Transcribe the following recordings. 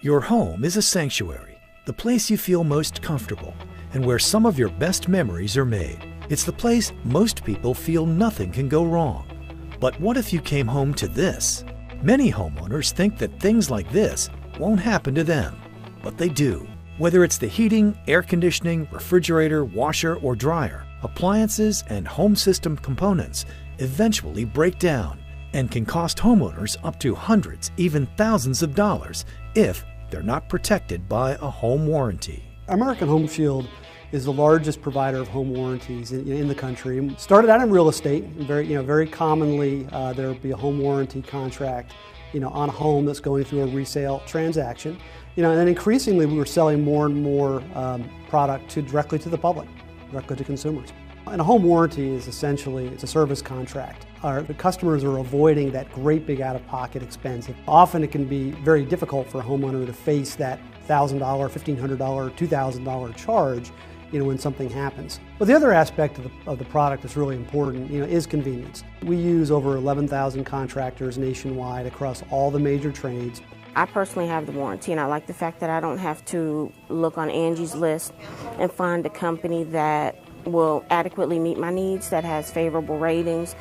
Your home is a sanctuary, the place you feel most comfortable, and where some of your best memories are made. It's the place most people feel nothing can go wrong. But what if you came home to this? Many homeowners think that things like this won't happen to them, but they do. Whether it's the heating, air conditioning, refrigerator, washer, or dryer, appliances and home system components eventually break down and can cost homeowners up to hundreds, even thousands of dollars if they're not protected by a home warranty. American Home Shield is the largest provider of home warranties in the country. Started out in real estate. Very commonly there will be a home warranty contract, on a home that's going through a resale transaction. And then increasingly we were selling more and more product directly to the public, directly to consumers. And a home warranty is essentially, it's a service contract. The customers are avoiding that great big out-of-pocket expense. Often it can be very difficult for a homeowner to face that $1,000, $1,500, $2,000 charge, when something happens. But the other aspect of the product that's really important, is convenience. We use over 11,000 contractors nationwide across all the major trades. I personally have the warranty, and I like the fact that I don't have to look on Angie's List and find a company that will adequately meet my needs, that has favorable ratings.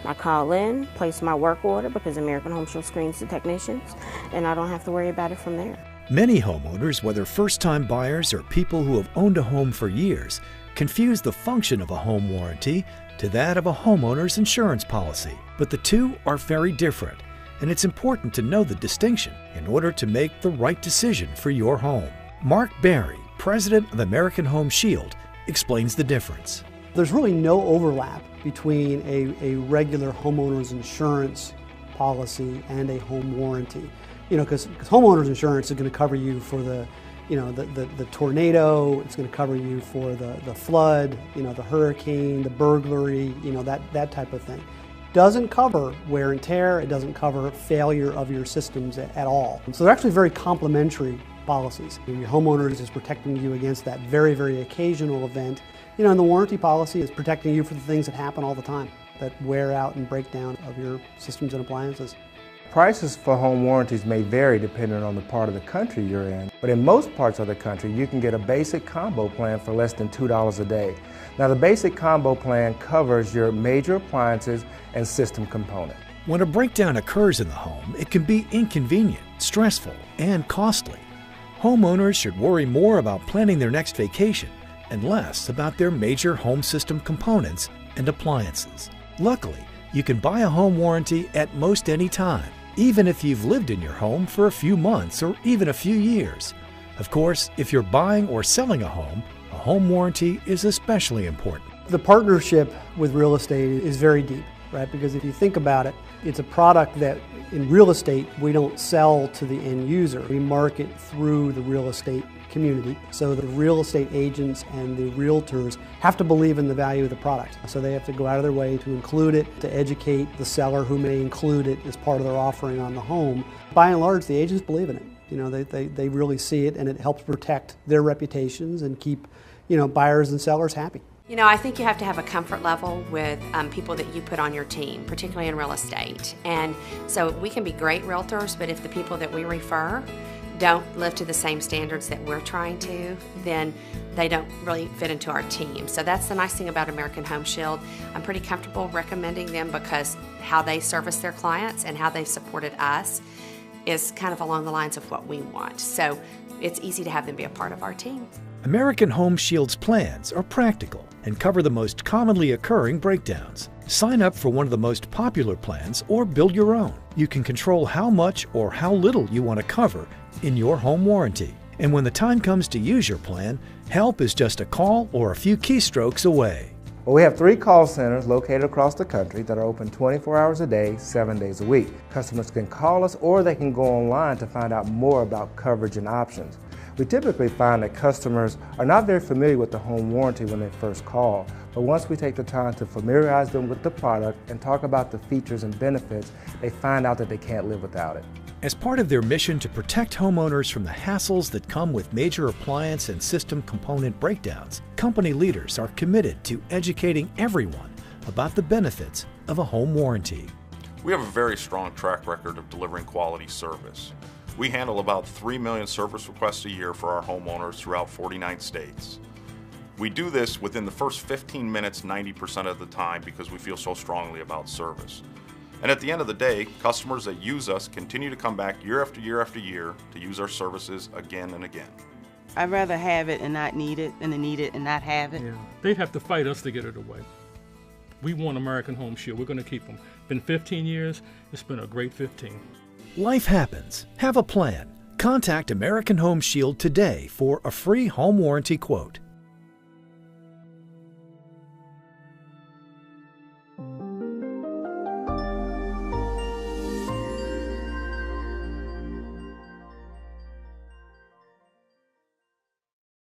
I call in, place my work order because American Home Shield screens the technicians, and I don't have to worry about it from there. Many homeowners, whether first-time buyers or people who have owned a home for years, confuse the function of a home warranty to that of a homeowner's insurance policy. But the two are very different, and it's important to know the distinction in order to make the right decision for your home. Mark Barry, president of American Home Shield, explains the difference. There's really no overlap between a regular homeowner's insurance policy and a home warranty. Because homeowner's insurance is going to cover you for the tornado, it's going to cover you for the flood, the hurricane, the burglary, that type of thing. Doesn't cover wear and tear, it doesn't cover failure of your systems at all. So they're actually very complementary policies. Your homeowners is protecting you against that very, very occasional event, and the warranty policy is protecting you for the things that happen all the time, that wear out and breakdown of your systems and appliances. Prices for home warranties may vary depending on the part of the country you're in, but in most parts of the country you can get a basic combo plan for less than $2 a day. Now the basic combo plan covers your major appliances and system component. When a breakdown occurs in the home, it can be inconvenient, stressful, and costly. Homeowners should worry more about planning their next vacation and less about their major home system components and appliances. Luckily, you can buy a home warranty at most any time, even if you've lived in your home for a few months or even a few years. Of course, if you're buying or selling a home warranty is especially important. The partnership with real estate is very deep, right? Because if you think about it, it's a product that in real estate we don't sell to the end user. We market through the real estate community. So the real estate agents and the realtors have to believe in the value of the product. So they have to go out of their way to include it, to educate the seller who may include it as part of their offering on the home. By and large, the agents believe in it. They really see it, and it helps protect their reputations and keep buyers and sellers happy. I think you have to have a comfort level with people that you put on your team, particularly in real estate. And so we can be great realtors, but if the people that we refer don't live to the same standards that we're trying to, then they don't really fit into our team. So that's the nice thing about American Home Shield. I'm pretty comfortable recommending them because how they service their clients and how they've supported us is kind of along the lines of what we want. So it's easy to have them be a part of our team. American Home Shield's plans are practical and cover the most commonly occurring breakdowns. Sign up for one of the most popular plans or build your own. You can control how much or how little you want to cover in your home warranty. And when the time comes to use your plan, help is just a call or a few keystrokes away. Well, we have 3 call centers located across the country that are open 24 hours a day, 7 days a week. Customers can call us or they can go online to find out more about coverage and options. We typically find that customers are not very familiar with the home warranty when they first call, but once we take the time to familiarize them with the product and talk about the features and benefits, they find out that they can't live without it. As part of their mission to protect homeowners from the hassles that come with major appliance and system component breakdowns, company leaders are committed to educating everyone about the benefits of a home warranty. We have a very strong track record of delivering quality service. We handle about 3 million service requests a year for our homeowners throughout 49 states. We do this within the first 15 minutes 90% of the time because we feel so strongly about service. And at the end of the day, customers that use us continue to come back year after year after year to use our services again and again. I'd rather have it and not need it than to need it and not have it. Yeah. They'd have to fight us to get it away. We want American Home Shield. We're going to keep them. Been 15 years. It's been a great 15. Life happens. Have a plan. Contact American Home Shield today for a free home warranty quote.